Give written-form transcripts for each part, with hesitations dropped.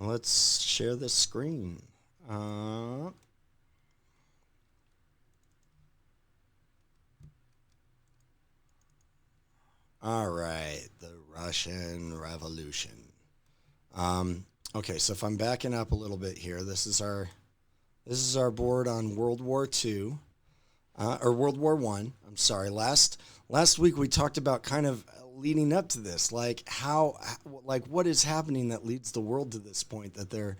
Let's share the screen. Uh, all right, the Russian Revolution. Um, okay, so if I'm backing up a little bit here, this is our board on World War II, or World War One. I'm sorry. Last week we talked about kind of leading up to this, like like what is happening that leads the world to this point that they're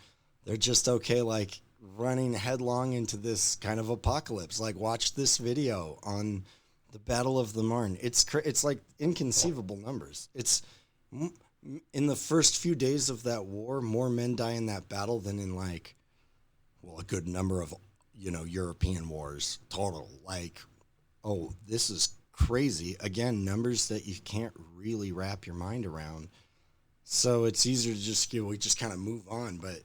just okay, like running headlong into this kind of apocalypse. Like watch this video on the Battle of the Marne. It's like inconceivable numbers. It's in the first few days of that war, more men die in that battle than in like a good number of European wars total. Like, oh, this is crazy. Again, numbers that you can't really wrap your mind around. So it's easier to just we just kind of move on. But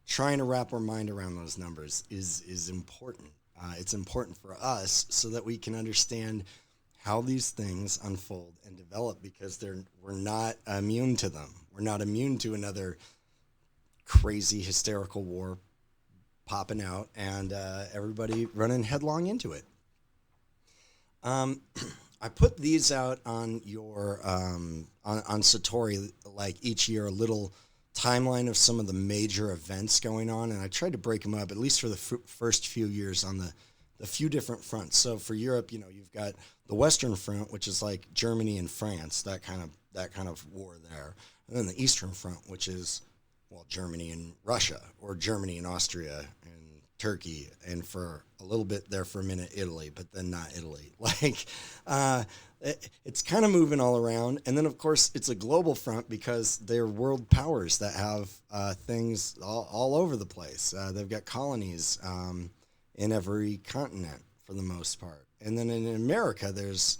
trying to wrap our mind around those numbers is important. It's important for us so that we can understand how these things unfold and develop because we're not immune to them. We're not immune to another crazy hysterical war popping out and everybody running headlong into it. Um, I put these out on your on Satori like each year a little timeline of some of the major events going on, and I tried to break them up at least for the first few years on the few different fronts. So for Europe, you've got the Western Front, which is like Germany and France, that kind of war there, and then the Eastern Front, which is Germany and Russia, or Germany and Austria and Turkey, and for a little bit there for a minute, Italy, but then not Italy. Like, it's kind of moving all around. And then, of course, it's a global front because they're world powers that have things all over the place. They've got colonies in every continent for the most part. And then in America, there's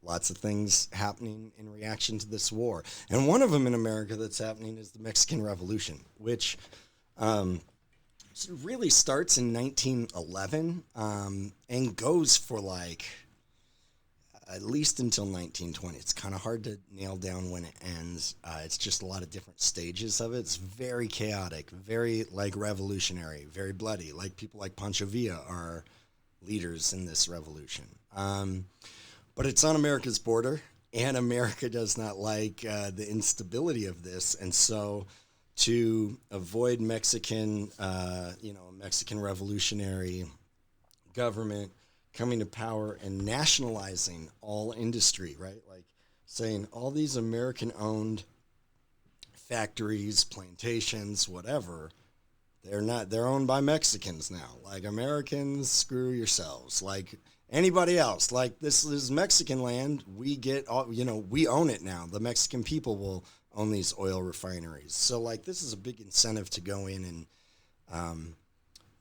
lots of things happening in reaction to this war. And one of them in America that's happening is the Mexican Revolution, which um, really starts in 1911 and goes for like at least until 1920. It's kind of hard to nail down when it ends. It's just a lot of different stages of it. It's very chaotic, very like revolutionary, very bloody. Like people like Pancho Villa are leaders in this revolution. But it's on America's border, and America does not like the instability of this, and so to avoid Mexican revolutionary government coming to power and nationalizing all industry, right? Like saying all these American-owned factories, plantations, whatever, they're owned by Mexicans now. Like Americans, screw yourselves. Like anybody else, like this is Mexican land. We get all, we own it now. The Mexican people will own these oil refineries. So like this is a big incentive to go in and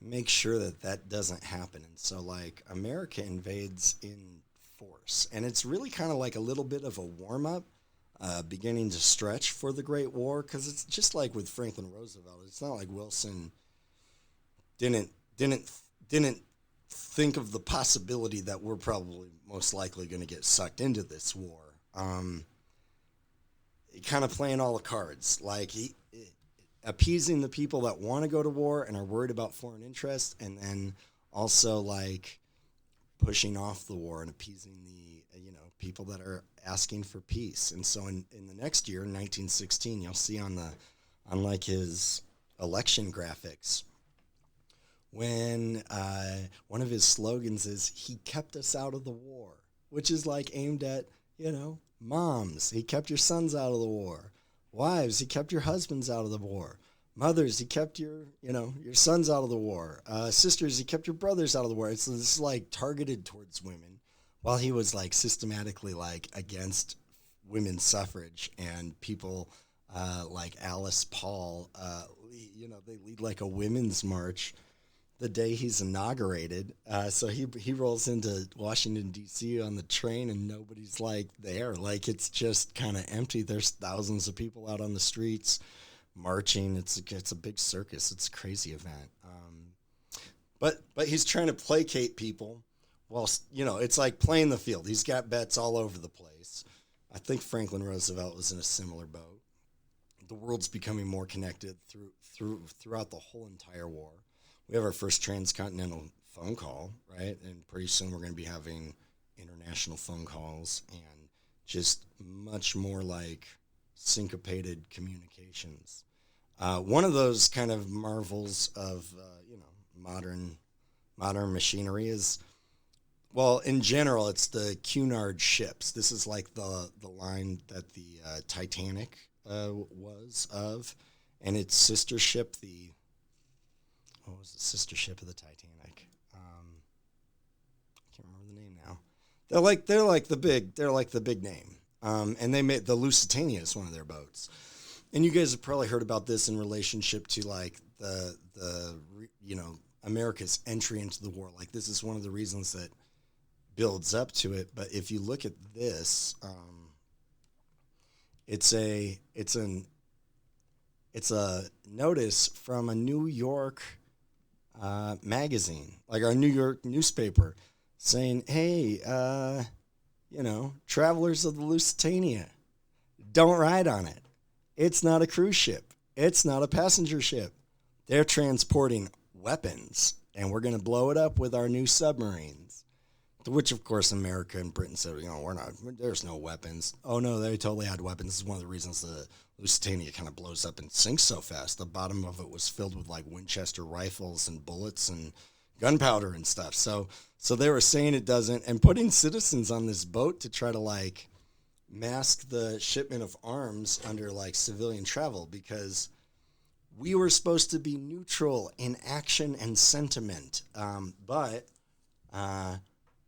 make sure that that doesn't happen. And so like America invades in force, and it's really kind of like a little bit of a warm up, beginning to stretch for the Great War, because it's just like with Franklin Roosevelt. It's not like Wilson didn't didn't didn't think of the possibility that we're probably most likely going to get sucked into this war. Kind of playing all the cards, like he appeasing the people that want to go to war and are worried about foreign interest, and then also like pushing off the war and appeasing the people that are asking for peace. And so in the next year, in 1916, you'll see on like his election graphics when one of his slogans is "He kept us out of the war," which is like aimed at moms. He kept your sons out of the war. Wives, he kept your husbands out of the war. Mothers, he kept your sons out of the war. Sisters, he kept your brothers out of the war. It's like targeted towards women, while he was like systematically like against women's suffrage and people like Alice Paul. They lead like a women's march the day he's inaugurated. So he rolls into Washington D.C. on the train, and nobody's like there. Like it's just kind of empty. There's thousands of people out on the streets marching. It's a big circus. It's a crazy event. But he's trying to placate people. Well, it's like playing the field. He's got bets all over the place. I think Franklin Roosevelt was in a similar boat. the world's becoming more connected throughout the whole entire war. We have our first transcontinental phone call, right? And pretty soon we're going to be having international phone calls and just much more like syncopated communications. One of those kind of marvels of modern machinery is, well, in general, it's the Cunard ships. This is like the line that the Titanic was of, and its sister ship, what was the sister ship of the Titanic? I can't remember the name now. They're like the big name. And they made the Lusitania is one of their boats. And you guys have probably heard about this in relationship to like the America's entry into the war. Like this is one of the reasons that builds up to it. But if you look at this, it's a notice from a New York magazine, like our New York newspaper, saying, "Hey, travelers of the Lusitania, don't ride on it. It's not a cruise ship. It's not a passenger ship. They're transporting weapons, and we're going to blow it up with our new submarines." To which, of course, America and Britain said, there's no weapons. Oh, no, they totally had weapons. This is one of the reasons the Lusitania kind of blows up and sinks so fast. The bottom of it was filled with, like, Winchester rifles and bullets and gunpowder and stuff. So they were saying it doesn't, and putting citizens on this boat to try to, like, mask the shipment of arms under, like, civilian travel, because we were supposed to be neutral in action and sentiment. But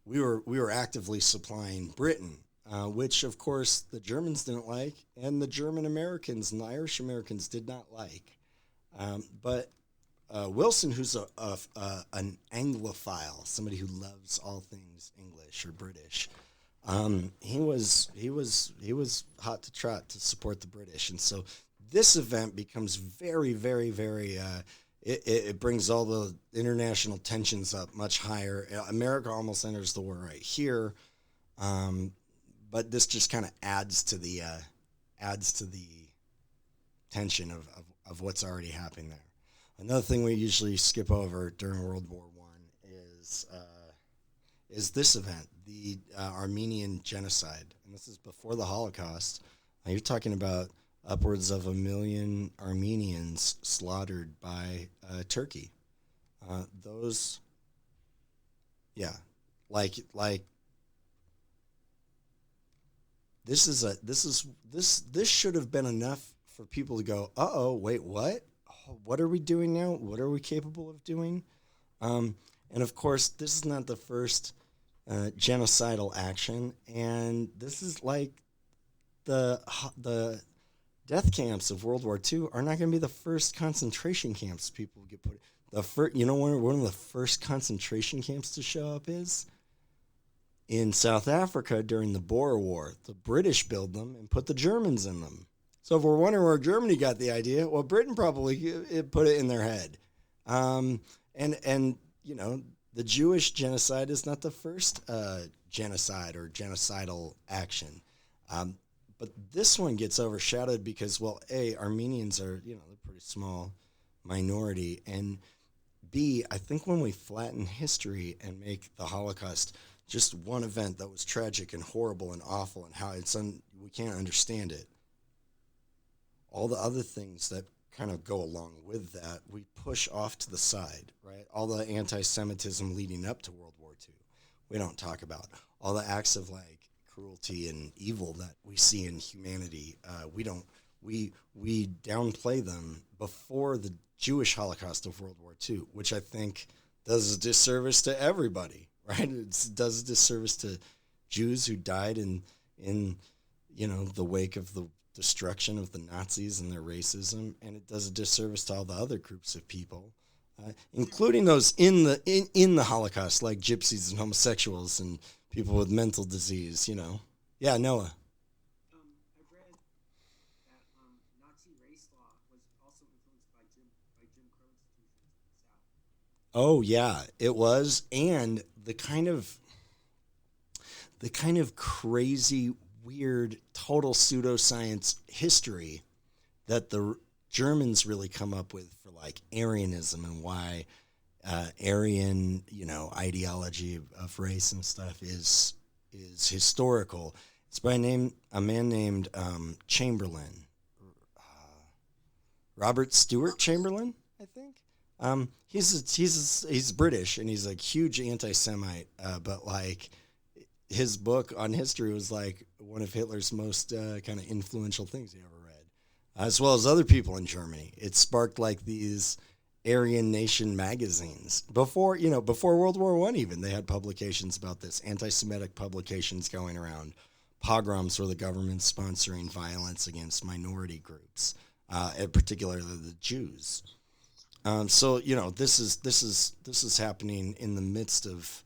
we were actively supplying Britain, which, of course, the Germans didn't like, and the German Americans and the Irish Americans did not like. But Wilson, who's an Anglophile, somebody who loves all things English or British, he was hot to trot to support the British, and so this event becomes very, very, very. It brings all the international tensions up much higher. America almost enters the war right here, but this just kind of adds to the tension of what's already happening there. Another thing we usually skip over during World War I is this event, the Armenian genocide, and this is before the Holocaust. You're talking about upwards of 1 million Armenians slaughtered by Turkey. This should have been enough for people to go, uh-oh, wait, what? What are we doing now? What are we capable of doing? And of course, this is not the first genocidal action, and this is like the death camps of World War II are not going to be the first concentration camps people get put in. One of the first concentration camps to show up is in South Africa during the Boer War. The British built them and put the Germans in them. So if we're wondering where Germany got the idea, well, Britain probably put it in their head. And the Jewish genocide is not the first genocide or genocidal action. But this one gets overshadowed because, well, A, Armenians are, they're a pretty small minority. And B, I think when we flatten history and make the Holocaust just one event that was tragic and horrible and awful and how we can't understand it, all the other things that kind of go along with that, we push off to the side, right? All the anti-Semitism leading up to World War II, we don't talk about. All the acts of, like, cruelty and evil that we see in humanity, we downplay them before the Jewish Holocaust of World War II, which I think does a disservice to everybody, right? It does a disservice to Jews who died in the wake of the destruction of the Nazis and their racism, and it does a disservice to all the other groups of people, including those in the Holocaust, like gypsies and homosexuals and people with mental disease. Yeah, Noah. I read that Nazi race law was also influenced by Jim Crow institutions in the South. Oh yeah, it was, and the kind of crazy, weird, total pseudoscience history that the Germans really come up with for like Aryanism and why Aryan, ideology of race and stuff is historical. It's by a man named Chamberlain, Robert Stewart Chamberlain, I think. He's British and he's like huge anti-Semite, but like his book on history was like one of Hitler's most kind of influential things he ever read, as well as other people in Germany. It sparked like these Aryan Nation magazines before World War One. Even they had publications about this, anti-Semitic publications going around. Pogroms were the government sponsoring violence against minority groups, particularly the Jews. So this is happening in the midst of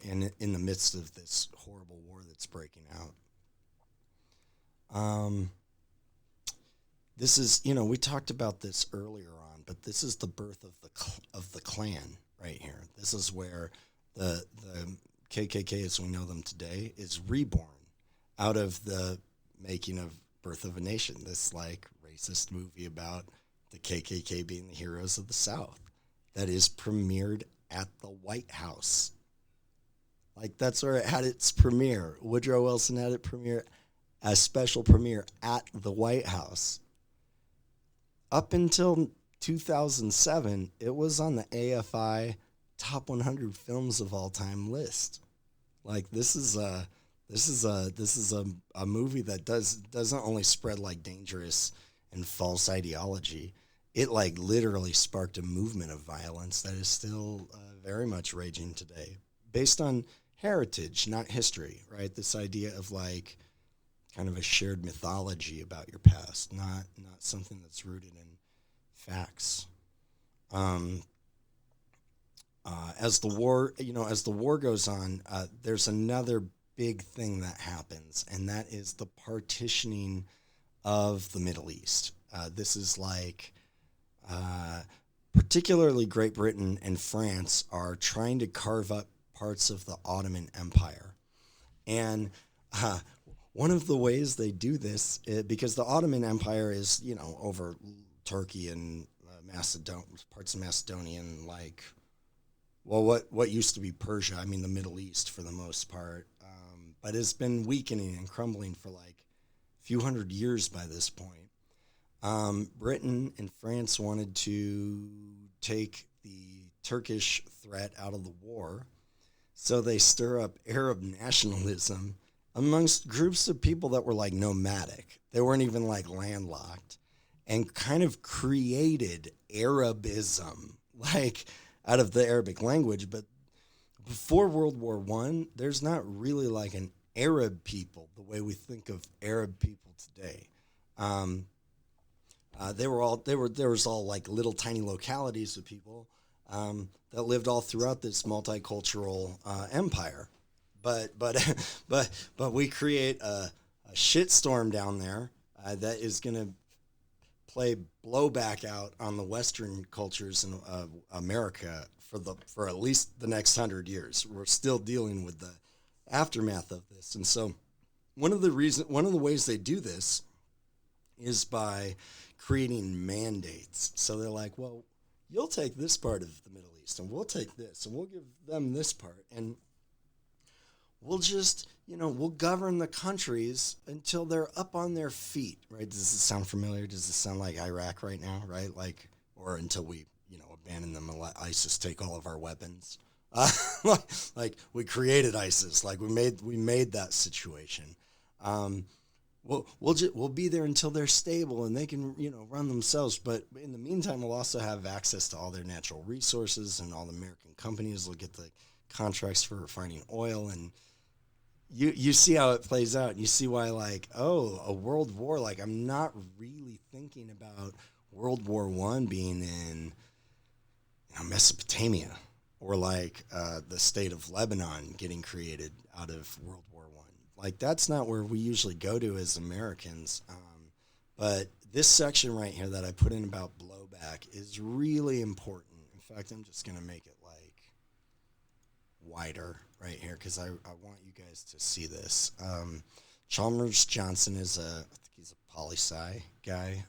in the midst of this horrible war that's breaking out. This is we talked about this earlier on, but this is the birth of the Klan right here. This is where the KKK as we know them today is reborn out of the making of Birth of a Nation. This like racist movie about the KKK being the heroes of the South that is premiered at the White House. Like that's where it had its premiere. Woodrow Wilson had it premiere, a special premiere at the White House. Up until 2007, it was on the AFI top 100 films of all time list. Like this is a movie that doesn't only spread like dangerous and false ideology. It like literally sparked a movement of violence that is still very much raging today, based on heritage, not history, right? This idea of like kind of a shared mythology about your past, not something that's rooted in facts. As the war goes on, there's another big thing that happens, and that is the partitioning of the Middle East. This is like, particularly Great Britain and France are trying to carve up parts of the Ottoman Empire. And one of the ways they do this, because the Ottoman Empire is, over Turkey and parts of Macedonia and like, well, what used to be Persia, I mean the Middle East for the most part, but it's been weakening and crumbling for like a few hundred years by this point. Britain and France wanted to take the Turkish threat out of the war, so they stir up Arab nationalism amongst groups of people that were like nomadic. They weren't even like landlocked, and kind of created Arabism, like out of the Arabic language. But before World War One, there's not really like an Arab people the way we think of Arab people today. There was all like little tiny localities of people that lived all throughout this multicultural empire. But we create a shitstorm down there that is going to play blowback out on the Western cultures in America for at least the next 100 years. We're still dealing with the aftermath of this, and so one of the ways they do this is by creating mandates. So they're like, well, you'll take this part of the Middle East, and we'll take this, and we'll give them this part, and we'll just, we'll govern the countries until they're up on their feet, right? Does this sound familiar? Does this sound like Iraq right now, right? Like, or until we, abandon them and let ISIS take all of our weapons. Like we created ISIS, like we made that situation. We'll be there until they're stable and they can, run themselves. But in the meantime, we'll also have access to all their natural resources, and all the American companies will get the contracts for refining oil. And you see how it plays out. You see why, like, a world war. Like, I'm not really thinking about World War One being in Mesopotamia, or like the state of Lebanon getting created out of World War One. Like, that's not where we usually go to as Americans. But this section right here that I put in about blowback is really important. In fact, I'm just going to make it like wider right here because I want you guys to see this. Chalmers Johnson I think he's a poli sci guy.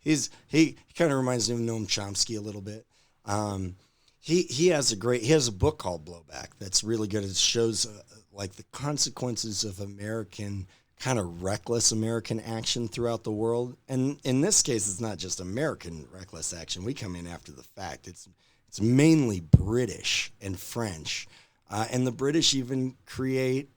He kind of reminds me of Noam Chomsky a little bit. Um, he has a book called Blowback that's really good. It shows like the consequences of American kind of reckless American action throughout the world. And in this case, it's not just American reckless action. We come in after the fact. It's mainly British and French, and the British even create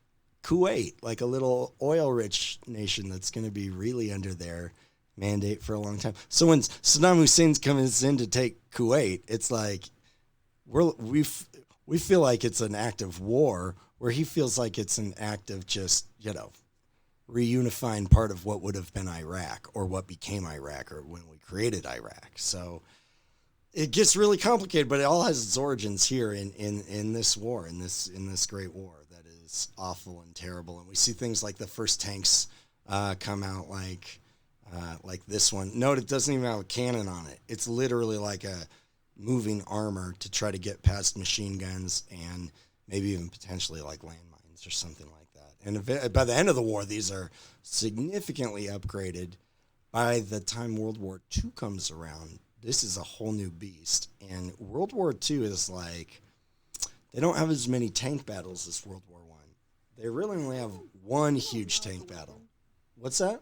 Kuwait, like a little oil-rich nation that's going to be really under their mandate for a long time. So when Saddam Hussein's coming in to take Kuwait, it's like we feel like it's an act of war, where he feels like it's an act of just reunifying part of what would have been Iraq or what became Iraq or when we created Iraq. So it gets really complicated, but it all has its origins here in this war, in this great war that is awful and terrible. And we see things like the first tanks come out like this one. Note it doesn't even have a cannon on it. It's literally like a moving armor to try to get past machine guns and maybe even potentially like landmines or something like that. And by the end of the war, these are significantly upgraded. By the time World War II comes around, this is a whole new beast. And World War II is like, they don't have as many tank battles as World War One. They really only have one huge tank battle. What's that?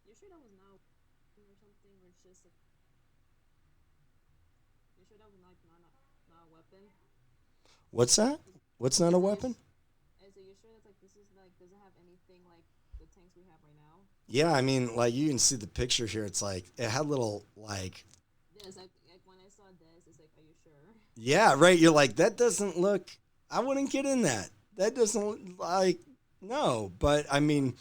You sure that was not or something, or it's just a, you sure that was not a weapon? What's that? What's not a weapon? And so you're sure that's like this is like doesn't have anything like the tanks we have right now? Yeah, I mean, like you can see the picture here. It's like it had little like, Yes, like when I saw this, it's like, are you sure? yeah, right. You're like, that doesn't look. I wouldn't get in that. That doesn't look like, no. But I mean,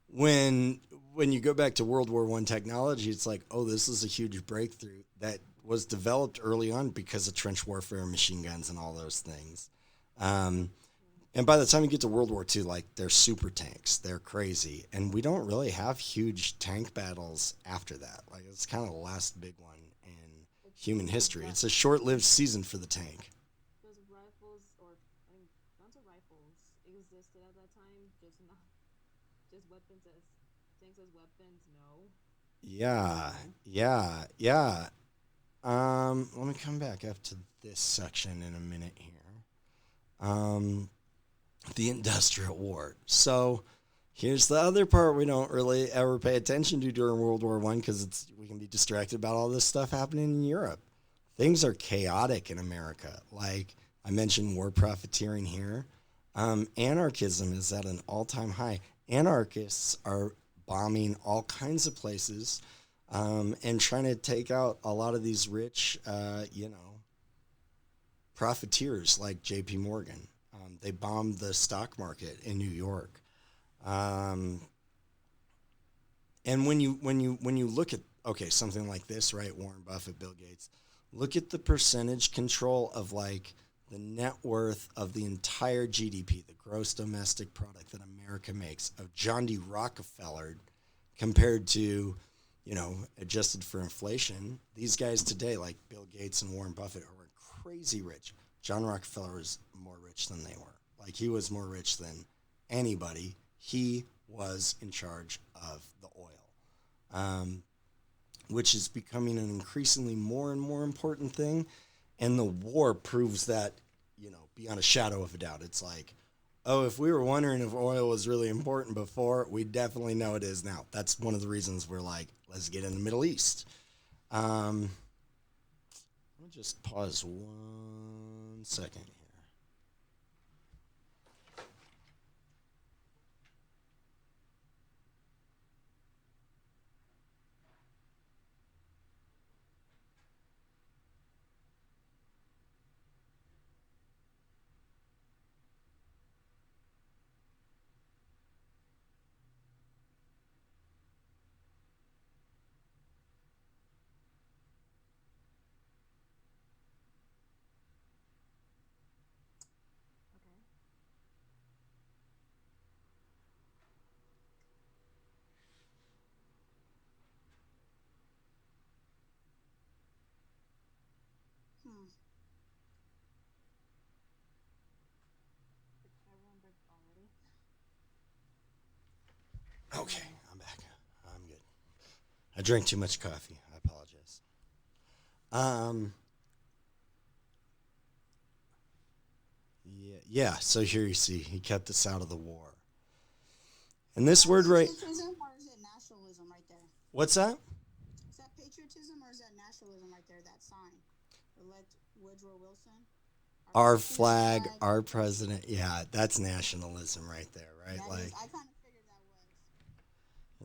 when you go back to World War One technology, it's like, oh, this is a huge breakthrough that was developed early on because of trench warfare, machine guns, and all those things. Um, and by the time you get to World War II, like they're super tanks, they're crazy, and we don't really have huge tank battles after that. Like it's kind of the last big one in human history. It's a short-lived season for the tank. Those rifles or I mean, guns or rifles existed at that time, just not just weapons as tanks as weapons. No. Yeah, yeah, yeah. Let me come back up to this section in a minute here. Um, the Industrial War. So here's the other part we don't really ever pay attention to during World War One because we can be distracted about all this stuff happening in Europe. Things are chaotic in America. Like I mentioned, war profiteering here. Anarchism is at an all-time high. Anarchists are bombing all kinds of places and trying to take out a lot of these rich, profiteers like J.P. Morgan. They bombed the stock market in New York. Um, and when you look at something like this, right? Warren Buffett, Bill Gates, look at the percentage control of like the net worth of the entire GDP, the gross domestic product that America makes, of John D. Rockefeller compared to, adjusted for inflation. These guys today, like Bill Gates and Warren Buffett, are crazy rich. John Rockefeller was more rich than they were. Like he was more rich than anybody. He was in charge of the oil, which is becoming an increasingly more and more important thing. And the war proves that, beyond a shadow of a doubt. It's like, oh, if we were wondering if oil was really important before, we definitely know it is now. That's one of the reasons we're like, let's get in the Middle East. Let me just pause 1 second here. Okay. Hmm. Did everyone break already? Okay, I'm back. I drank too much coffee. I apologize. Um, yeah. So here you see, he kept us out of the war. And Is this that word right, patriotism or is it nationalism right there? what's that? Is that patriotism or is that nationalism right there? That sign. Elect Woodrow Wilson. Our Our president flag, flag. our president. Yeah, that's nationalism right there, right? That is. I kind of figured that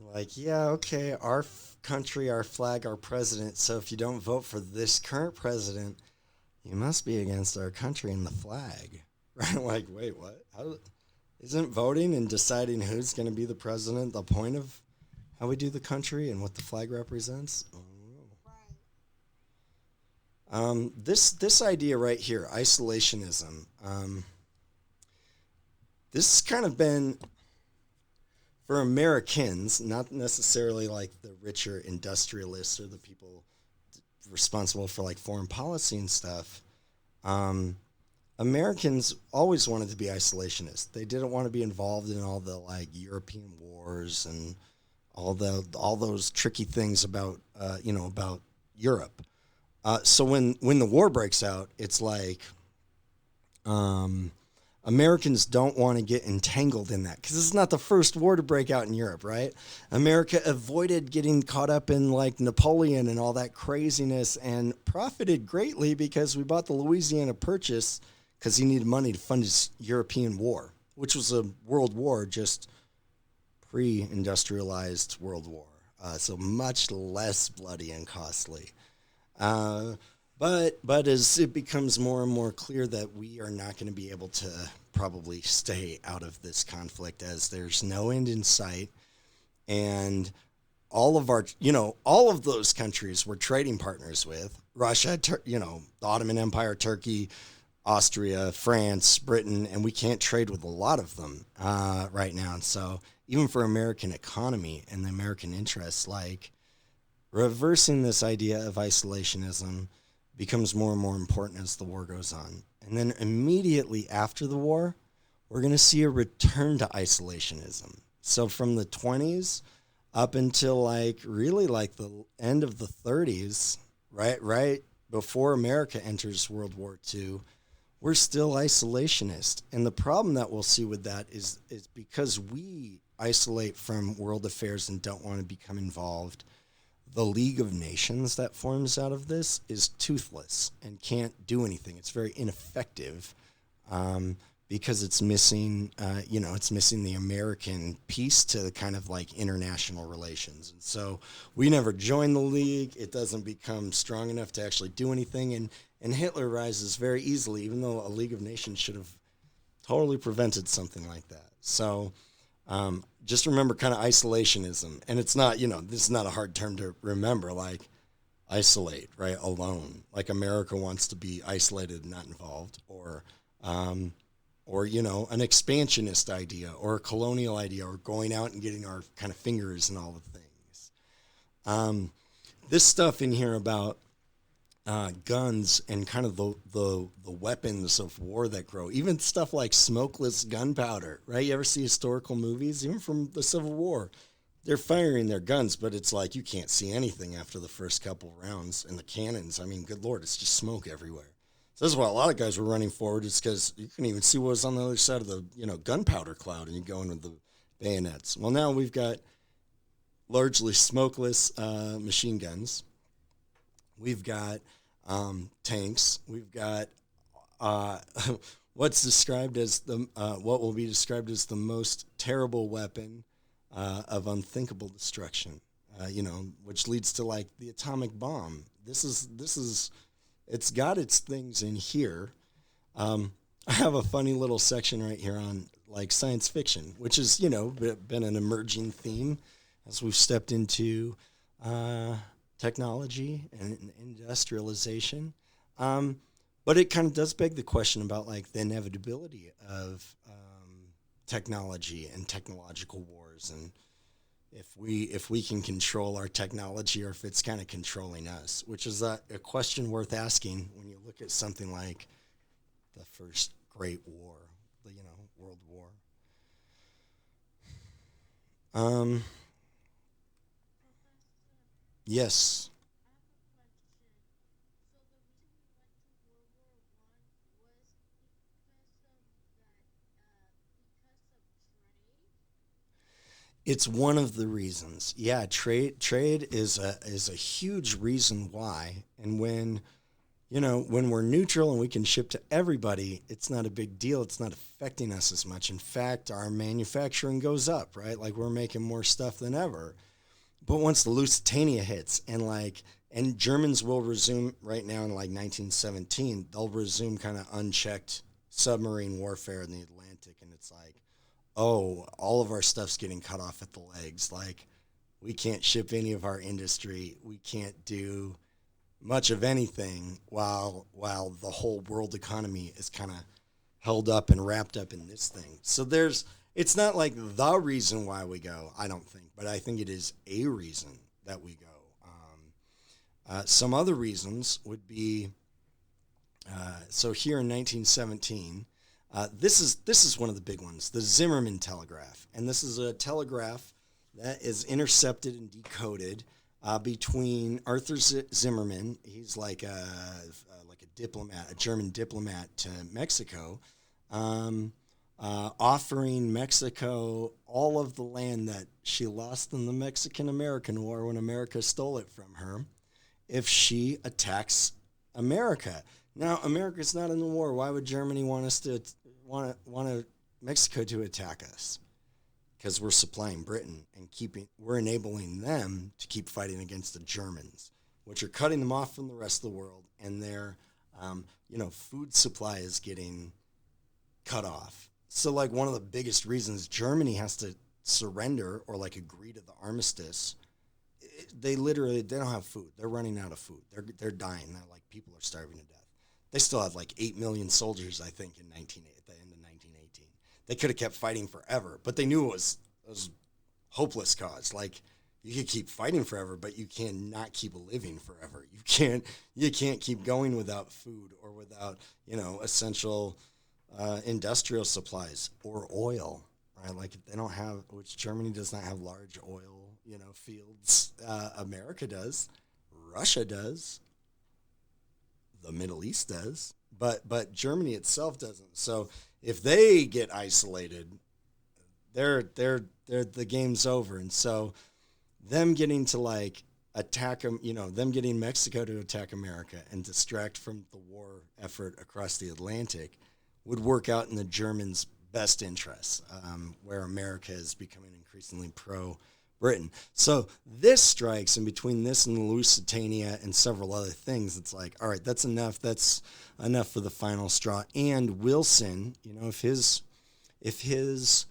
was. Yeah, okay, our country, our flag, our president. So if you don't vote for this current president, you must be against our country and the flag, right? Like, wait, what? Isn't voting and deciding who's going to be the president the point of how we do the country and what the flag represents? I don't know. Right. This idea right here, isolationism. This has kind of been for Americans, not necessarily like the richer industrialists or the people responsible for like foreign policy and stuff. Um, Americans always wanted to be isolationists. They didn't want to be involved in all the like European wars and all those tricky things about about Europe. So when the war breaks out, it's like um, Americans don't want to get entangled in that because it's not the first war to break out in Europe, right? America avoided getting caught up in like Napoleon and all that craziness and profited greatly because we bought the Louisiana Purchase because he needed money to fund his European war, which was a world war, just pre-industrialized world war. So much less bloody and costly. Uh, but as it becomes more and more clear that we are not going to be able to probably stay out of this conflict as there's no end in sight, and all of those countries we're trading partners with Russia, the Ottoman Empire, Turkey, Austria, France, Britain, and we can't trade with a lot of them right now. And so even for American economy and the American interests, like reversing this idea of isolationism becomes more and more important as the war goes on. And then immediately after the war, we're going to see a return to isolationism. So from the 20s up until like really like the end of the 30s, right before America enters World War II, we're still isolationist. And the problem that we'll see with that is because we isolate from world affairs and don't want to become involved, the League of Nations that forms out of this is toothless and can't do anything. It's very ineffective because it's missing, it's missing the American piece to the kind of like international relations. And so we never join the League. It doesn't become strong enough to actually do anything. And Hitler rises very easily, even though a League of Nations should have totally prevented something like that. So just remember kind of isolationism. And it's not, this is not a hard term to remember, like isolate, right? Alone. Like America wants to be isolated and not involved, or an expansionist idea or a colonial idea or going out and getting our kind of fingers in all the things. This stuff in here about guns and kind of the weapons of war that grow, even stuff like smokeless gunpowder, right? You ever see historical movies, even from the Civil War? They're firing their guns, but it's like you can't see anything after the first couple rounds. And the cannons, I mean, good Lord, it's just smoke everywhere. So this is why a lot of guys were running forward. It's because you couldn't even see what was on the other side of the gunpowder cloud, and you go in with the bayonets. Well, now we've got largely smokeless machine guns. We've got tanks. We've got what's described as what will be described as the most terrible weapon of unthinkable destruction. Which leads to like the atomic bomb. This is it's got its things in here. I have a funny little section right here on like science fiction, which has been an emerging theme as we've stepped into technology and industrialization. But it kind of does beg the question about like the inevitability of technology and technological wars, and if we can control our technology or if it's kind of controlling us, which is a question worth asking when you look at something like the First Great War, World War. Yes. It's one of the reasons. Yeah, trade is a huge reason why. And when when we're neutral and we can ship to everybody, it's not a big deal. It's not affecting us as much. In fact, our manufacturing goes up, right? Like we're making more stuff than ever. But once the Lusitania hits and Germans will resume right now in like 1917, they'll resume kind of unchecked submarine warfare in the Atlantic, and it's like, oh, all of our stuff's getting cut off at the legs. Like we can't ship any of our industry. We can't do much of anything while the whole world economy is kind of held up and wrapped up in this thing. So it's not like the reason why we go, I don't think, but I think it is a reason that we go. Some other reasons would be, so here in 1917, this is one of the big ones, the Zimmermann telegraph. And this is a telegraph that is intercepted and decoded between Arthur Zimmermann. He's like a diplomat, a German diplomat to Mexico, offering Mexico all of the land that she lost in the Mexican-American War when America stole it from her, if she attacks America. Now, America's not in the war. Why would Germany want Mexico to attack us? Because we're supplying Britain and we're enabling them to keep fighting against the Germans, which are cutting them off from the rest of the world, and their, food supply is getting cut off. So, like, one of the biggest reasons Germany has to surrender or like agree to the armistice, they don't have food. They're running out of food. They're dying. They're like, people are starving to death. They still have like 8 million soldiers, I think, at the end of 1918. They could have kept fighting forever, but they knew it was a hopeless cause. Like, you could keep fighting forever, but you cannot keep living forever. You can't keep going without food or without, essential industrial supplies or oil, right? Like they don't have, which Germany does not have large oil, fields. America does, Russia does, the Middle East does, but Germany itself doesn't. So if they get isolated, the game's over. And so them getting to like attack them, them getting Mexico to attack America and distract from the war effort across the Atlantic would work out in the Germans' best interests, where America is becoming increasingly pro-Britain. So this strikes, and between this and the Lusitania and several other things, it's like, all right, that's enough. That's enough for the final straw. And Wilson, if his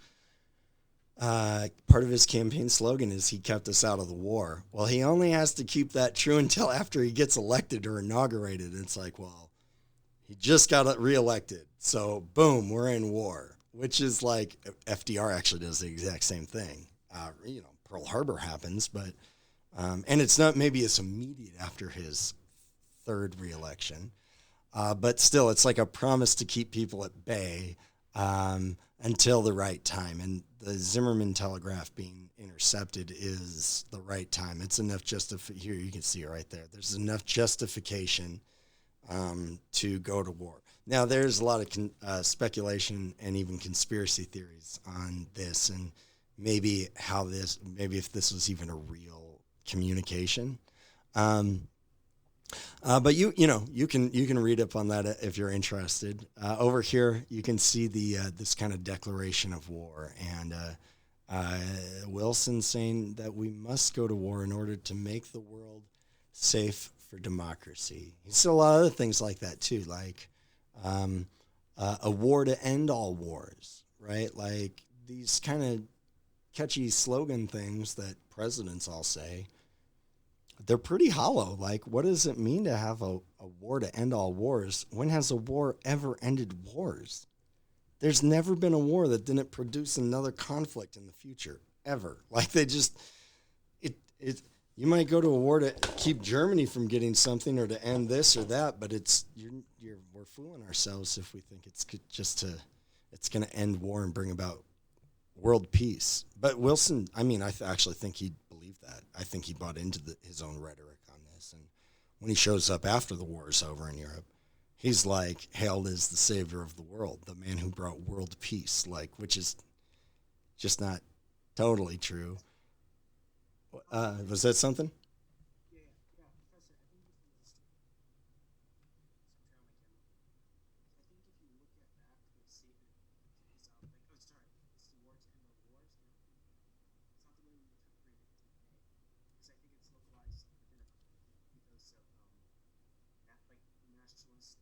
part of his campaign slogan is he kept us out of the war. Well, he only has to keep that true until after he gets elected or inaugurated. It's like, well, he just got reelected. So boom, we're in war, which is like FDR actually does the exact same thing. Pearl Harbor happens, but, and it's not maybe as immediate after his third reelection. But still, it's like a promise to keep people at bay until the right time. And the Zimmermann telegraph being intercepted is the right time. It's enough here you can see it right there. There's enough justification to go to war. Now, there's a lot of speculation and even conspiracy theories on this, and maybe if this was even a real communication. But you can read up on that if you're interested. Over here, you can see this kind of declaration of war, and Wilson saying that we must go to war in order to make the world safe for democracy. He said a lot of other things like that too, like a war to end all wars, right? Like these kind of catchy slogan things that presidents all say. They're pretty hollow. Like, what does it mean to have a war to end all wars? When has a war ever ended wars? There's never been a war that didn't produce another conflict in the future, ever. Like, you might go to a war to keep Germany from getting something or to end this or that, but we're fooling ourselves if we think it's going to end war and bring about world peace. But Wilson, I actually think he believed believe that. I think he bought into his own rhetoric on this. And when he shows up after the war is over in Europe, he's like hailed as the savior of the world, the man who brought world peace, like, which is just not totally true. Was that something? Yeah, yeah, Professor. I think if you just turn on my camera. I think if you look at back the statement to his like, oh, sorry, it's the war to end all wars. It's not the way we interpret it today, because I think it's localized within a ethos of like nationalist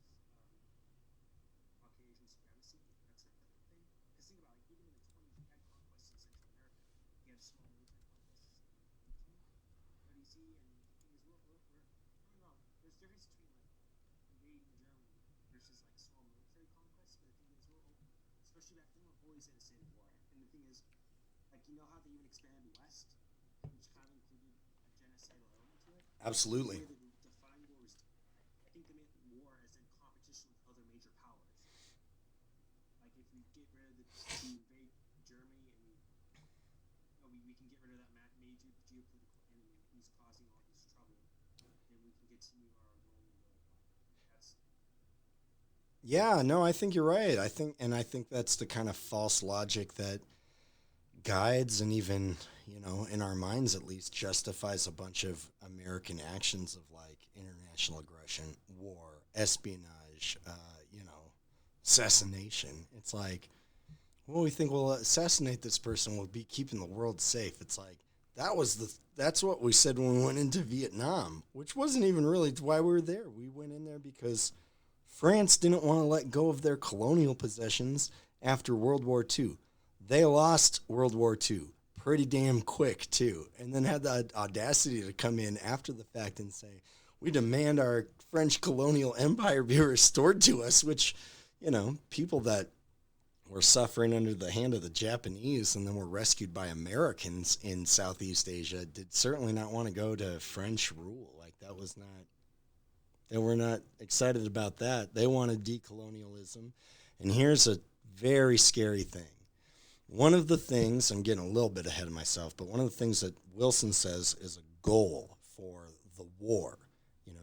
Caucasian supremacy. That's a thing. Because think about it, like, even in the 20s, we had conquests in Central America. We had small military conquests in Haiti. But you see, and the thing is, I don't know. There's a difference between like invading Germany versus like small military conquests. But the thing is, especially back then, we're always in a state of war. And the thing is, like, you know how they even expanded west, which kind of included a genocidal element to it. Absolutely. The way they defined war was, I think they meant war as in competition with other major powers. Like if we get rid of we invade Germany and we can get rid of that major geopolitical enemy who's causing all this trouble, then we can continue our rolling worldwide. That's Yeah, no, I think you're right. I think that's the kind of false logic that guides and even, in our minds at least, justifies a bunch of American actions of like international aggression, war, espionage, assassination. It's like, well, we think we'll assassinate this person, we'll be keeping the world safe. It's like that's what we said when we went into Vietnam, which wasn't even really why we were there. We went in there because France didn't want to let go of their colonial possessions after World War II. They lost World War II pretty damn quick, too, and then had the audacity to come in after the fact and say, we demand our French colonial empire be restored to us, which, people that were suffering under the hand of the Japanese and then were rescued by Americans in Southeast Asia did certainly not want to go to French rule. Like, that was not... They were not excited about that. They wanted decolonialism. And here's a very scary thing. One of the things, I'm getting a little bit ahead of myself, but one of the things that Wilson says is a goal for the war.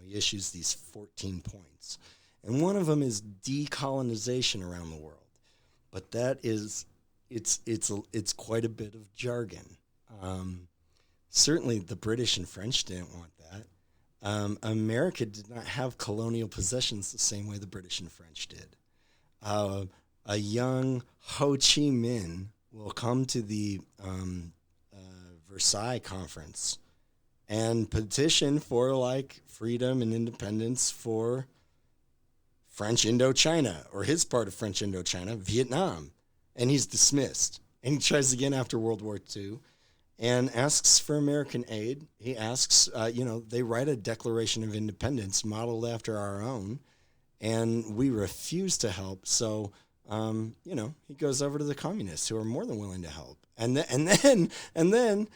He issues these 14 points. And one of them is decolonization around the world. But that is, it's quite a bit of jargon. Certainly the British and French didn't want that. America did not have colonial possessions the same way the British and French did. A young Ho Chi Minh will come to the Versailles Conference and petition for like freedom and independence for French Indochina, or his part of French Indochina, Vietnam. And he's dismissed. And he tries again after World War II and asks for American aid. He asks, they write a Declaration of Independence modeled after our own, and we refuse to help. So, he goes over to the communists who are more than willing to help. And then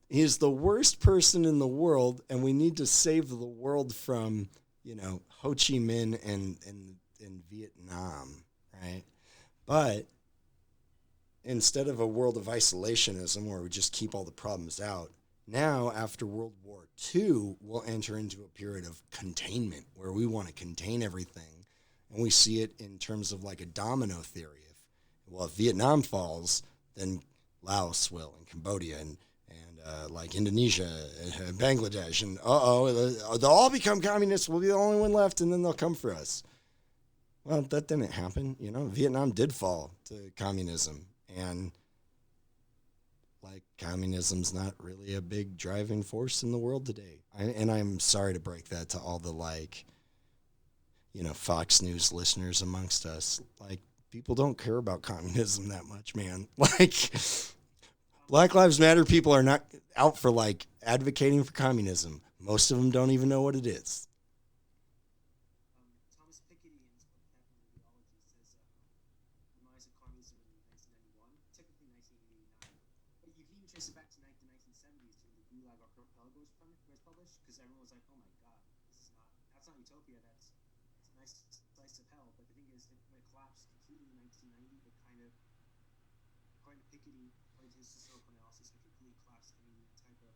he's the worst person in the world, and we need to save the world from, Ho Chi Minh and Vietnam, right? But instead of a world of isolationism where we just keep all the problems out, now after World War II, we'll enter into a period of containment where we want to contain everything. And we see it in terms of like a domino theory. If Vietnam falls, then Laos will, and Cambodia, and like Indonesia, and Bangladesh, and they'll all become communists. We'll be the only one left, and then they'll come for us. Well, that didn't happen. Vietnam did fall to communism, and like communism's not really a big driving force in the world today. I'm sorry to break that to all the Fox News listeners amongst us. Like, people don't care about communism that much, man. Like, Black Lives Matter people are not out for like advocating for communism. Most of them don't even know what it is. Thomas Piketty in his book Capital Ideology says demise of communism in 1991, technically 1989. But you can even trace it back to the 1970s when the Gulag Archipelago was published, because everyone was like, oh my god, that's not utopia, that's a nice slice of hell. But the thing is, when it collapsed completely in 1990, it kind of, according to Piketty, according to his historical analysis, it completely collapsed any type of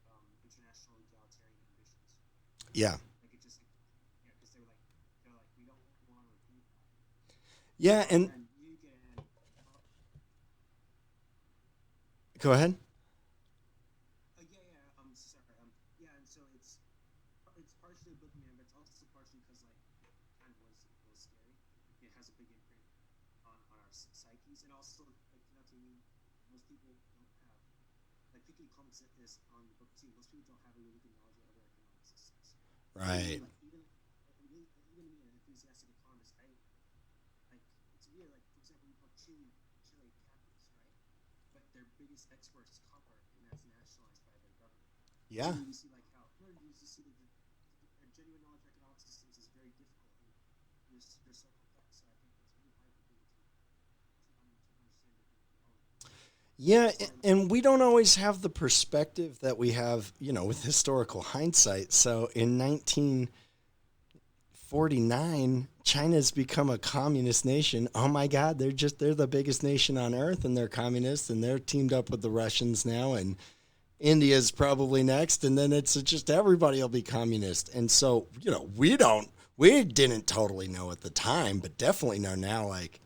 international egalitarian ambitions. Yeah. Like it just, yeah, because they're like, we don't want to repeat that. Yeah, and And you can, go ahead. yeah, yeah. Sorry. Yeah, and so it's partially a book man, but it's also partially because like it kind of was a little scary. It has a big imprint on our psyches, and also like not to mean most people don't have like Piketty Comics is on the book too. Most people don't have a really good knowledge of other economic systems. Right. Even me, an enthusiastic economist, like it's weird. Like for example, we call Chile capitalist, right? But their biggest export is copper, and that's nationalized by their government. Yeah. So you see like how you see that a genuine knowledge of economic systems is very difficult, and they're so complex. So I think it's really hard for people to understand it. Yeah, and we don't always have the perspective that we have, with historical hindsight. So in 1949, China's become a communist nation. Oh my God, they're the biggest nation on earth, and they're communists, and they're teamed up with the Russians now, and India's probably next, and then it's just everybody will be communist. And so, we didn't totally know at the time, but definitely know now, like,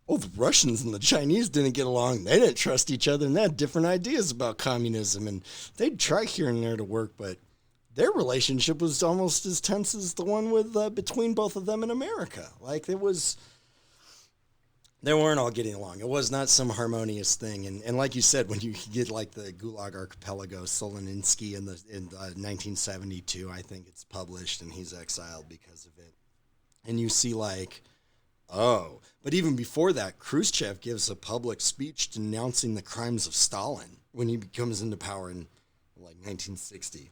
oh, the Russians and the Chinese didn't get along. They didn't trust each other, and they had different ideas about communism. And they'd try here and there to work, but their relationship was almost as tense as the one with between both of them in America. Like, they weren't all getting along. It was not some harmonious thing. And like you said, when you get like the Gulag Archipelago, Soloninsky in 1972, I think it's published, and he's exiled because of it. And you see like, oh, but even before that, Khrushchev gives a public speech denouncing the crimes of Stalin when he comes into power in like 1960.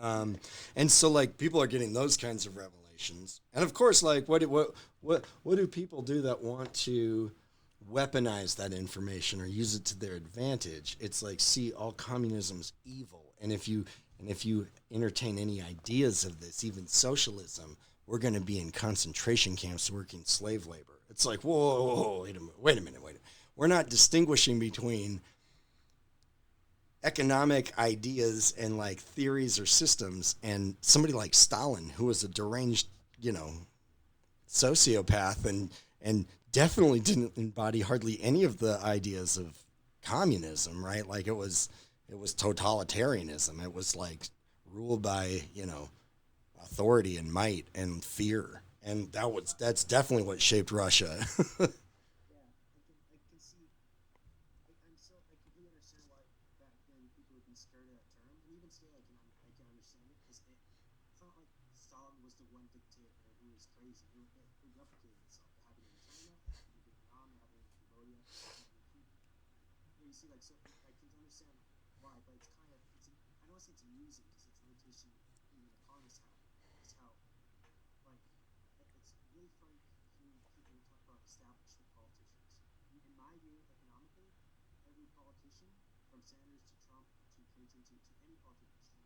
And so like people are getting those kinds of revelations. And of course, like what do people do that want to weaponize that information or use it to their advantage? It's like, see, all communism's evil. And if you entertain any ideas of this, even socialism, we're going to be in concentration camps working slave labor. It's like, whoa, wait a minute. We're not distinguishing between economic ideas and like theories or systems and somebody like Stalin, who was a deranged, sociopath and definitely didn't embody hardly any of the ideas of communism, right? Like it was totalitarianism. It was like ruled by, authority and might and fear. And that's definitely what shaped Russia. Yeah, I can see. I completely understand why back then people would be scared of that term, and even today I can understand it because it's not like Stalin was the one dictator who was crazy. It replicated itself. It happened in China, it happened in Vietnam, it happened in Cambodia, it happened in Cuba. You see, like, so I can understand why, but it's kind of I don't want to say it's amusing because it's a limitation even economists have. It's how like it's really funny hearing people talk about establishment politicians. In my view, economically, every politician, from Sanders to Trump to Clinton to any politician, is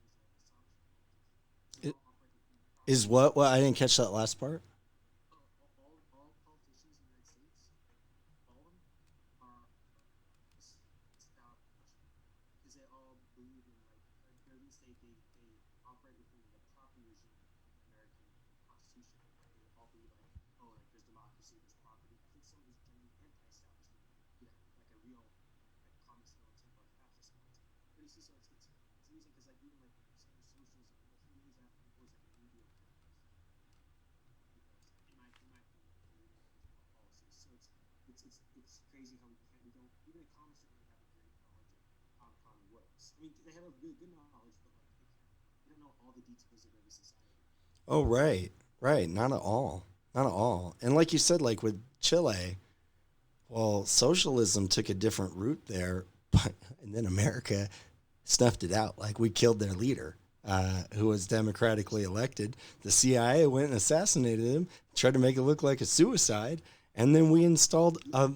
an establishment politician. They all operate within the power. Is what? Well, I didn't catch that last part. All politicians in the United States, all of them, are established because they all believe in like, or at least they operate within the property regime of the American Constitution. They all believe like, oh, like there's democracy, there's property. I think some of these genuine anti-establishment, like a real like communist militant or fascist militant. But you see, so it's amusing because like even like socialism, like he use that was like an Indian capitalist. Because in my opinion, policies. So it's crazy how we don't even economists don't really have a great knowledge of how the economy works. I mean, they have a really good knowledge, but like they don't know all the details of every society. Oh, right. Not at all. And like you said, like with Chile, well, socialism took a different route there, and then America snuffed it out. Like we killed their leader, who was democratically elected. The CIA went and assassinated him, tried to make it look like a suicide, and then we installed a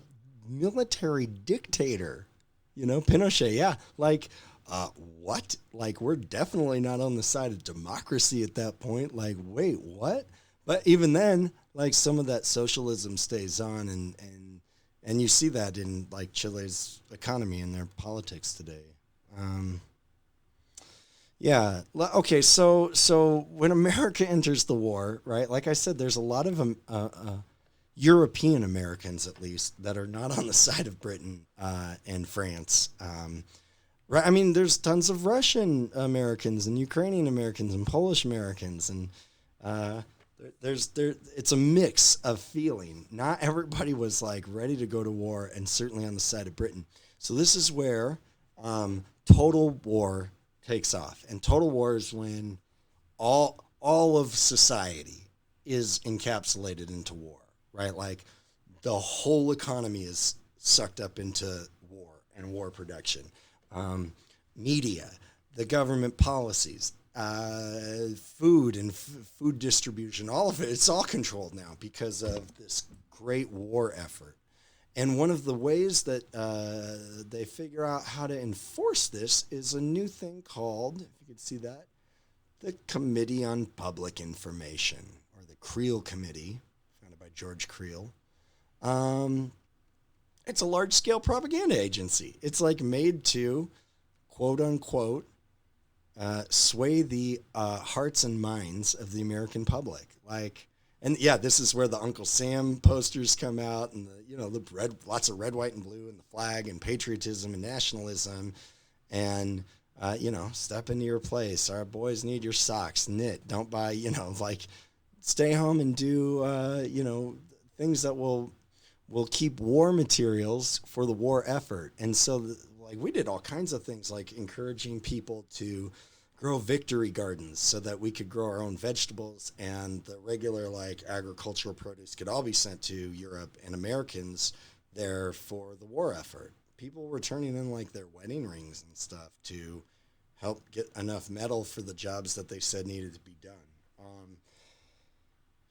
military dictator, Pinochet. Yeah, like, what? Like, we're definitely not on the side of democracy at that point. Like, wait, what? But even then, like, some of that socialism stays on, and you see that in like Chile's economy and their politics today. Yeah. Okay. So when America enters the war, right? Like I said, there's a lot of European Americans, at least, that are not on the side of Britain and France. Right. I mean, there's tons of Russian Americans and Ukrainian Americans and Polish Americans, and uh, there. It's a mix of feeling. Not everybody was like ready to go to war, and certainly on the side of Britain. So this is where total war takes off, and total war is when all of society is encapsulated into war, right? Like the whole economy is sucked up into war and war production. Um, Media, the government policies, food and food distribution, all of it, it's all controlled now because of this great war effort. And one of the ways that they figure out how to enforce this is a new thing called, if you could see that, the Committee on Public Information, or the Creel Committee, founded by George Creel. Um, it's a large scale propaganda agency. It's like made to, quote unquote, sway the hearts and minds of the American public. Like, and yeah, this is where the Uncle Sam posters come out, and the red, lots of red, white, and blue, and the flag, and patriotism, and nationalism, and step into your place. Our boys need your socks. Knit. Don't buy. Like, stay home and do things that will keep war materials for the war effort. And so, like, we did all kinds of things, like encouraging people to grow victory gardens so that we could grow our own vegetables, and the regular like agricultural produce could all be sent to Europe, and Americans there for the war effort. People were turning in like their wedding rings and stuff to help get enough metal for the jobs that they said needed to be done.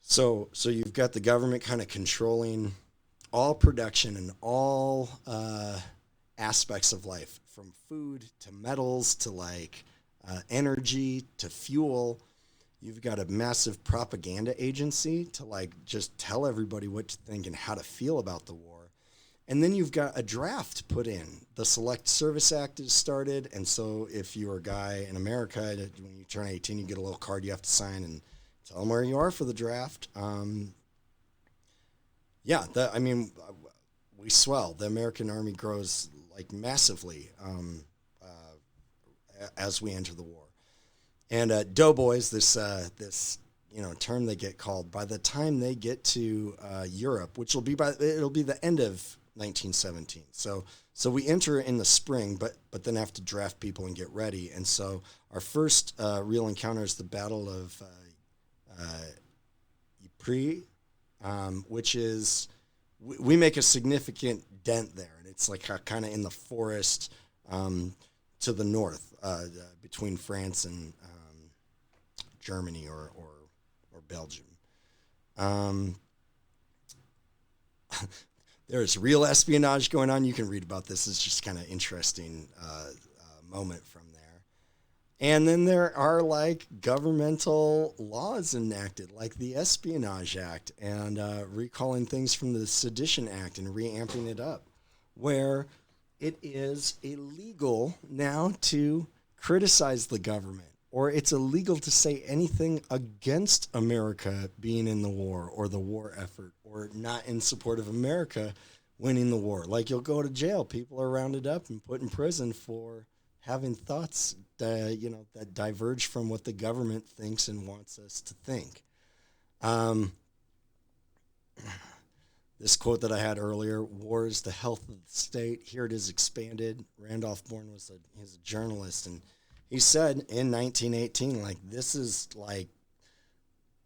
So you've got the government kind of controlling all production and all aspects of life, from food to metals to like energy to fuel. You've got a massive propaganda agency to like just tell everybody what to think and how to feel about the war. And then you've got a draft put in. The Select Service Act is started, and so if you're a guy in America, when you turn 18, you get a little card you have to sign and tell them where you are for the draft. We swell. The American Army grows like massively as we enter the war. And doughboys, this term they get called, by the time they get to Europe, which it'll be the end of 1917. So we enter in the spring, but then have to draft people and get ready. And so our first real encounter is the Battle of Ypres, which is we make a significant dent there, and it's like kind of in the forest to the north, between France and Germany or Belgium. There's real espionage going on. You can read about this. It's just kind of interesting moment from there. And then there are like governmental laws enacted, like the Espionage Act, and recalling things from the Sedition Act and reamping it up, where it is illegal now to criticize the government, or it's illegal to say anything against America being in the war or the war effort, or not in support of America winning the war. Like, you'll go to jail. People are rounded up and put in prison for having thoughts that diverge from what the government thinks and wants us to think. This quote that I had earlier, "War is the health of the state." Here it is expanded. Randolph Bourne he's a journalist, and he said in 1918, like, this is like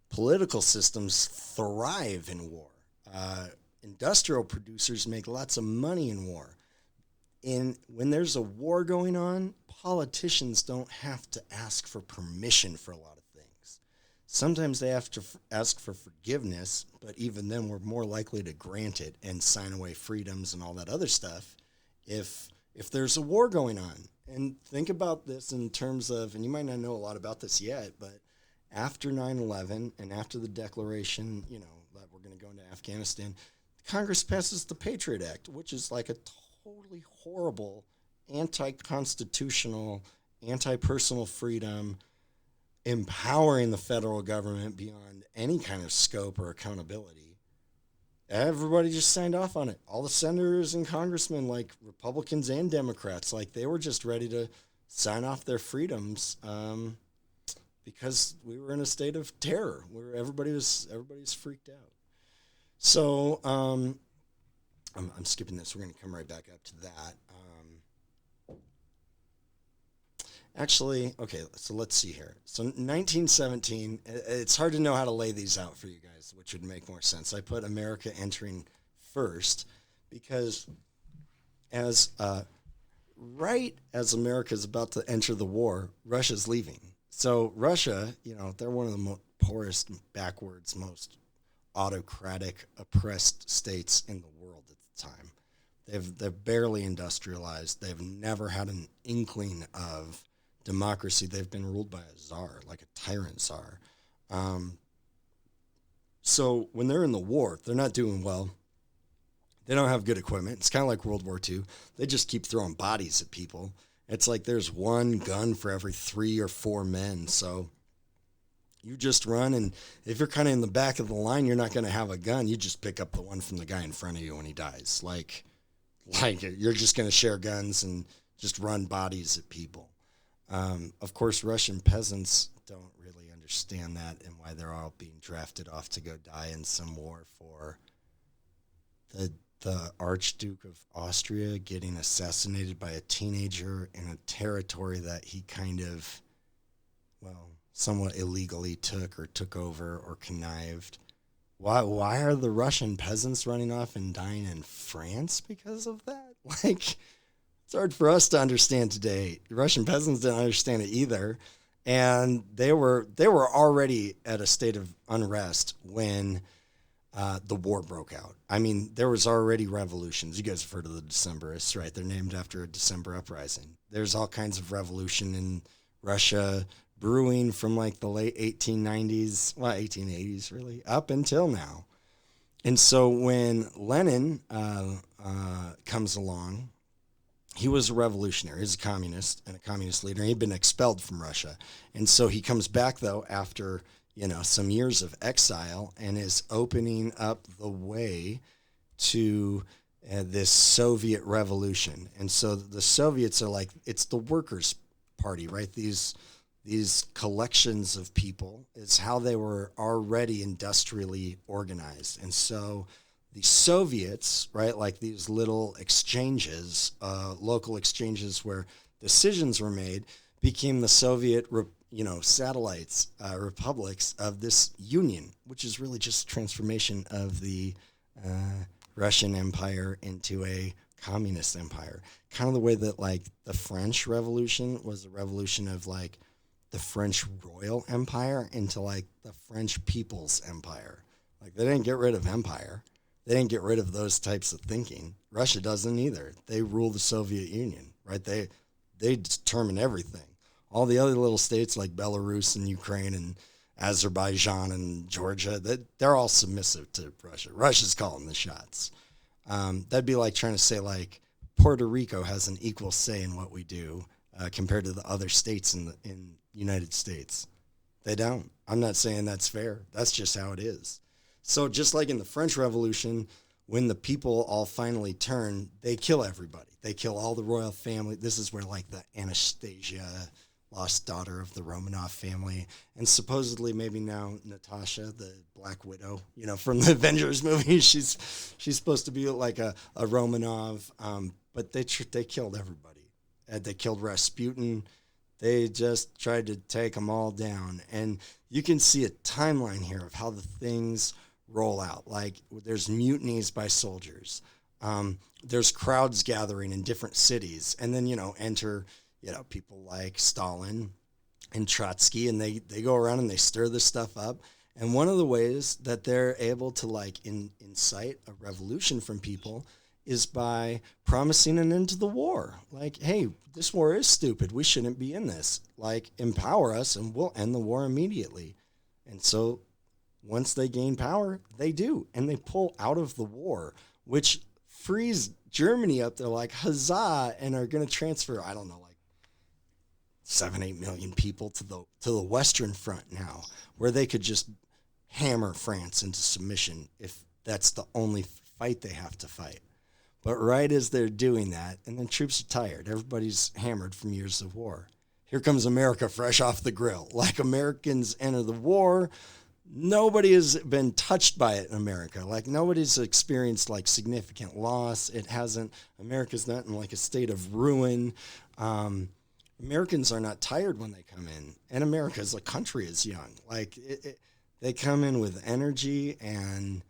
political systems thrive in war. Industrial producers make lots of money in war. And when there's a war going on, politicians don't have to ask for permission for a lot of things. Sometimes they have to ask for forgiveness, but even then we're more likely to grant it and sign away freedoms and all that other stuff if there's a war going on. And think about this in terms of, and you might not know a lot about this yet, but after 9/11 and after the declaration, that we're going to go into Afghanistan, Congress passes the Patriot Act, which is like a totally horrible, anti-constitutional, anti-personal freedom, empowering the federal government beyond any kind of scope or accountability. Everybody just signed off on it. All the senators and congressmen, like Republicans and Democrats, like they were just ready to sign off their freedoms because we were in a state of terror where everybody's freaked out. So I'm skipping this. We're going to come right back up to that. Actually, okay, so let's see here. So 1917, it's hard to know how to lay these out for you guys, which would make more sense. I put America entering first because right as America is about to enter the war, Russia's leaving. So Russia, they're one of the poorest, backwards, most autocratic, oppressed states in the world at the time. They've barely industrialized. They've never had an inkling of democracy. They've been ruled by a czar, like a tyrant czar. So when they're in the war, they're not doing well. They don't have good equipment. It's kind of like World War II. They just keep throwing bodies at people. It's like there's one gun for every 3 or 4 men. So you just run, and if you're kind of in the back of the line, you're not going to have a gun. You just pick up the one from the guy in front of you when he dies. Like you're just going to share guns and just run bodies at people. Of course, Russian peasants don't really understand that and why they're all being drafted off to go die in some war for the Archduke of Austria getting assassinated by a teenager in a territory that he kind of, somewhat illegally took over or connived. Why are the Russian peasants running off and dying in France because of that? It's hard for us to understand today. The Russian peasants didn't understand it either. And they were already at a state of unrest when the war broke out. I mean, there was already revolutions. You guys have heard of the Decembrists, right? They're named after a December uprising. There's all kinds of revolution in Russia brewing from like the late 1890s, 1880s really, up until now. And so when Lenin comes along, he was a revolutionary. He's a communist and a communist leader. He'd been expelled from Russia. And so he comes back, though, after, some years of exile and is opening up the way to this Soviet revolution. And so the Soviets are like, it's the Workers' Party, right? These collections of people. It's how they were already industrially organized. And so the Soviets, right, like these little exchanges, local exchanges where decisions were made, became the Soviet, satellites, republics of this union, which is really just a transformation of the Russian Empire into a communist empire. Kind of the way that, like, the French Revolution was a revolution of, like, the French Royal Empire into, like, the French People's Empire. Like, they didn't get rid of empire. They didn't get rid of those types of thinking. Russia doesn't either. They rule the Soviet Union, right? They determine everything. All the other little states like Belarus and Ukraine and Azerbaijan and Georgia, they're all submissive to Russia. Russia's calling the shots. That'd be like trying to say, like, Puerto Rico has an equal say in what we do compared to the other states in the United States. They don't. I'm not saying that's fair. That's just how it is. So just like in the French Revolution, when the people all finally turn, they kill everybody. They kill all the royal family. This is where, like, the Anastasia, lost daughter of the Romanov family, and supposedly maybe now Natasha, the Black Widow, from the Avengers movie, she's supposed to be like a Romanov, but they killed everybody. They killed Rasputin. They just tried to take them all down. And you can see a timeline here of how the things roll out. Like, there's mutinies by soldiers. There's crowds gathering in different cities. And then, enter, people like Stalin and Trotsky, and they go around and they stir this stuff up. And one of the ways that they're able to, like, incite a revolution from people is by promising an end to the war. Like, hey, this war is stupid. We shouldn't be in this. Like, empower us and we'll end the war immediately. And so once they gain power, they do. And they pull out of the war, which frees Germany up. They're like, huzzah, and are going to transfer, I don't know, like 7-8 million people to the Western Front now, where they could just hammer France into submission if that's the only fight they have to fight. But right as they're doing that, and then troops are tired, everybody's hammered from years of war. Here comes America fresh off the grill. Like, Americans enter the war, nobody has been touched by it in America. Like, nobody's experienced like significant loss. It hasn't. America's not in like a state of ruin. Americans are not tired when they come in, and America as a country is young. Like, they come in with energy and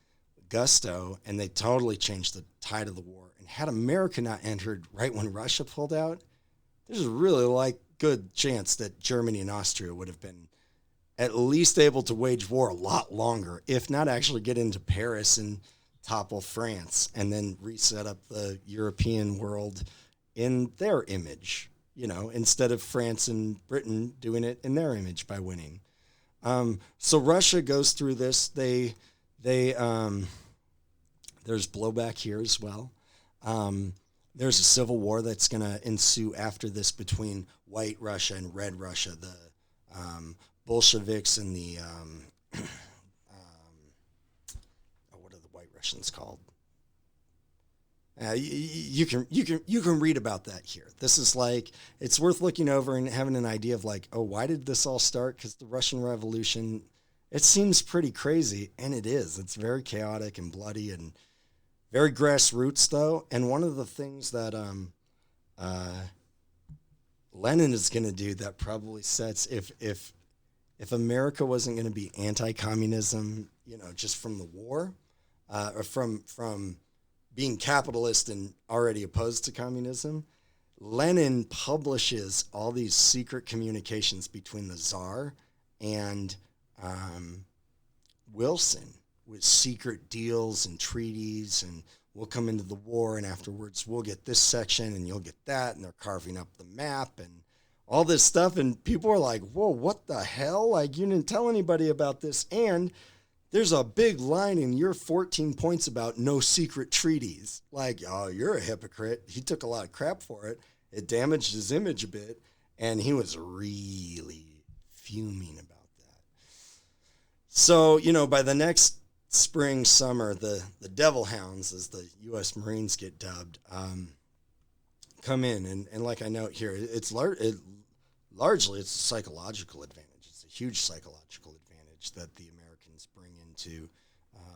gusto, and they totally changed the tide of the war. And had America not entered right when Russia pulled out, there's a really like good chance that Germany and Austria would have been at least able to wage war a lot longer, if not actually get into Paris and topple France and then reset up the European world in their image, you know, instead of France and Britain doing it in their image by winning. So Russia goes through this. There's blowback here as well. There's a civil war that's going to ensue after this between white Russia and red Russia. The Bolsheviks and the what are the white Russians called? You can read about that here. This is like, it's worth looking over and having an idea of like, oh, why did this all start? Because the Russian Revolution, it seems pretty crazy, and it is. It's very chaotic and bloody and very grassroots, though. And one of the things that Lenin is going to do that probably sets, if America wasn't going to be anti-communism, you know, just from the war, or from being capitalist and already opposed to communism, Lenin publishes all these secret communications between the Tsar and Wilson with secret deals and treaties, and we'll come into the war, and afterwards we'll get this section and you'll get that, and they're carving up the map and all this stuff, and people are like, whoa, what the hell? Like, you didn't tell anybody about this, and there's a big line in your 14 points about no secret treaties. Like, oh, you're a hypocrite. He took a lot of crap for it. It damaged his image a bit, and he was really fuming about that. So, you know, by the next spring, summer, the Devil Hounds, as the U.S. Marines get dubbed, come in. And like I note here, largely it's a psychological advantage. It's a huge psychological advantage that the Americans bring into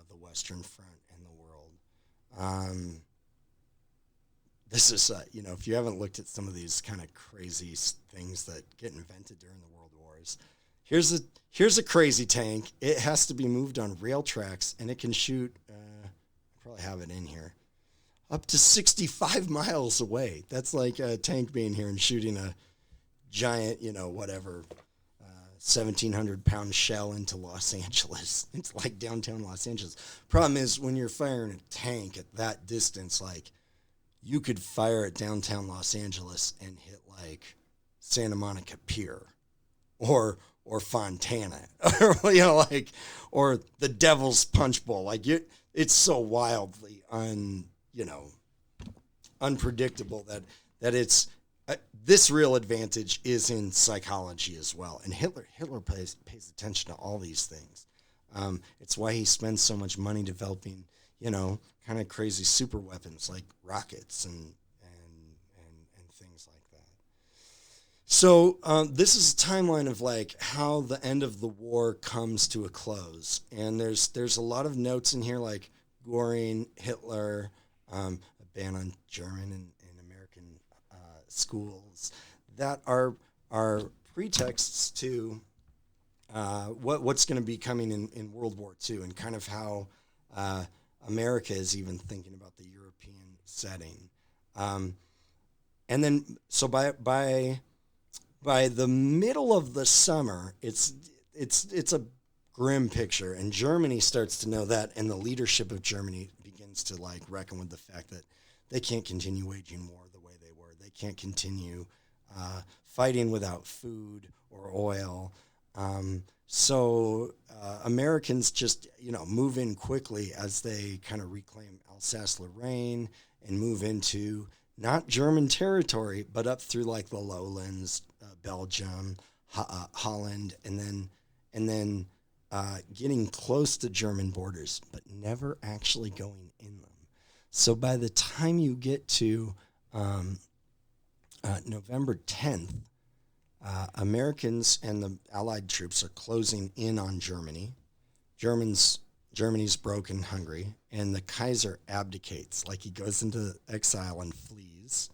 the Western Front and the world. This is, you know, if you haven't looked at some of these kind of crazy things that get invented during the World Wars, here's a crazy tank. It has to be moved on rail tracks, and it can shoot, I probably have it in here, up to 65 miles away. That's like a tank being here and shooting a giant, you know, whatever, 1,700-pound shell into Los Angeles. It's like downtown Los Angeles. Problem is, when you're firing a tank at that distance, like, you could fire at downtown Los Angeles and hit like Santa Monica Pier or Fontana, or, you know, like, or the Devil's Punch Bowl. Like, it's so wildly unpredictable that it's this real advantage is in psychology as well. And Hitler pays attention to all these things. It's why he spends so much money developing, you know, kind of crazy super weapons like rockets and things like that. So this is a timeline of like how the end of the war comes to a close. And there's a lot of notes in here like Goring, Hitler, a ban on German and American schools that are pretexts to what's going to be coming in World War II, and kind of how America is even thinking about the European setting. And then, so by the middle of the summer, it's a grim picture, and Germany starts to know that, and the leadership of Germany begins to like reckon with the fact that they can't continue waging war the way they were. They can't continue fighting without food or oil. So Americans just, you know, move in quickly as they kind of reclaim Alsace-Lorraine and move into not German territory, but up through like the lowlands, Belgium, Holland, and then getting close to German borders, but never actually going in them. So by the time you get to November 10th, Americans and the Allied troops are closing in on Germany. Germany's broken Hungary, and the Kaiser abdicates. Like, he goes into exile and flees,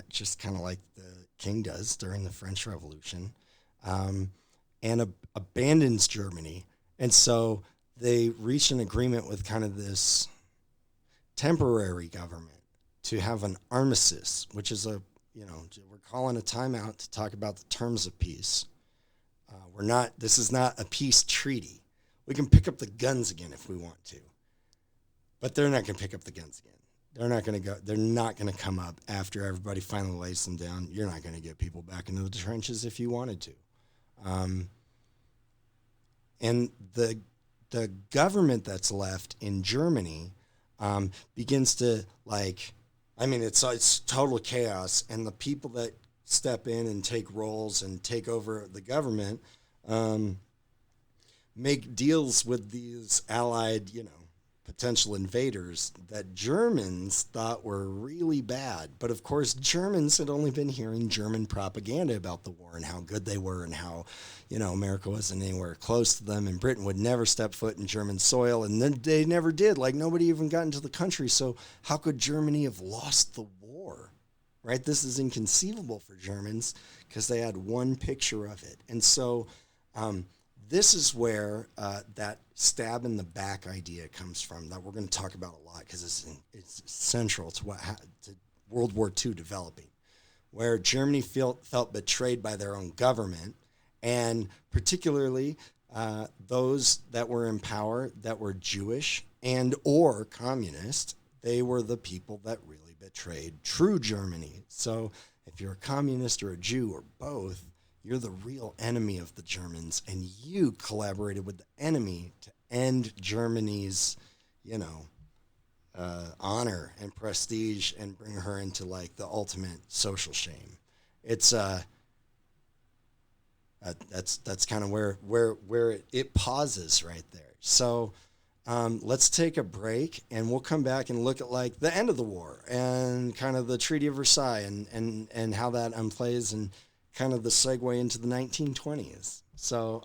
just kind of like the king does during the French Revolution, and abandons Germany. And so they reach an agreement with kind of this temporary government to have an armistice, which is we're calling a timeout to talk about the terms of peace. This is not a peace treaty. We can pick up the guns again if we want to, but they're not going to pick up the guns again. They're not going to go. They're not going to come up after everybody finally lays them down. You're not going to get people back into the trenches if you wanted to. And the government that's left in Germany begins to it's total chaos, and the people that step in and take roles and take over the government make deals with these allied, potential invaders that Germans thought were really bad. But of course, Germans had only been hearing German propaganda about the war and how good they were and how, America wasn't anywhere close to them, and Britain would never step foot in German soil. And then they never did. Like, nobody even got into the country. So how could Germany have lost the war? Right? This is inconceivable for Germans because they had one picture of it. And so this is where that stab in the back idea comes from, that we're going to talk about a lot because it's central to to World War II developing, where Germany felt betrayed by their own government, and particularly those that were in power that were Jewish and or communist. They were the people that really betrayed true Germany. So if you're a communist or a Jew or both, you're the real enemy of the Germans, and you collaborated with the enemy to end Germany's, honor and prestige and bring her into like the ultimate social shame. It's that's kind of where it pauses right there. So let's take a break, and we'll come back and look at like the end of the war and kind of the Treaty of Versailles and how that unplays, and kind of the segue into the 1920s. So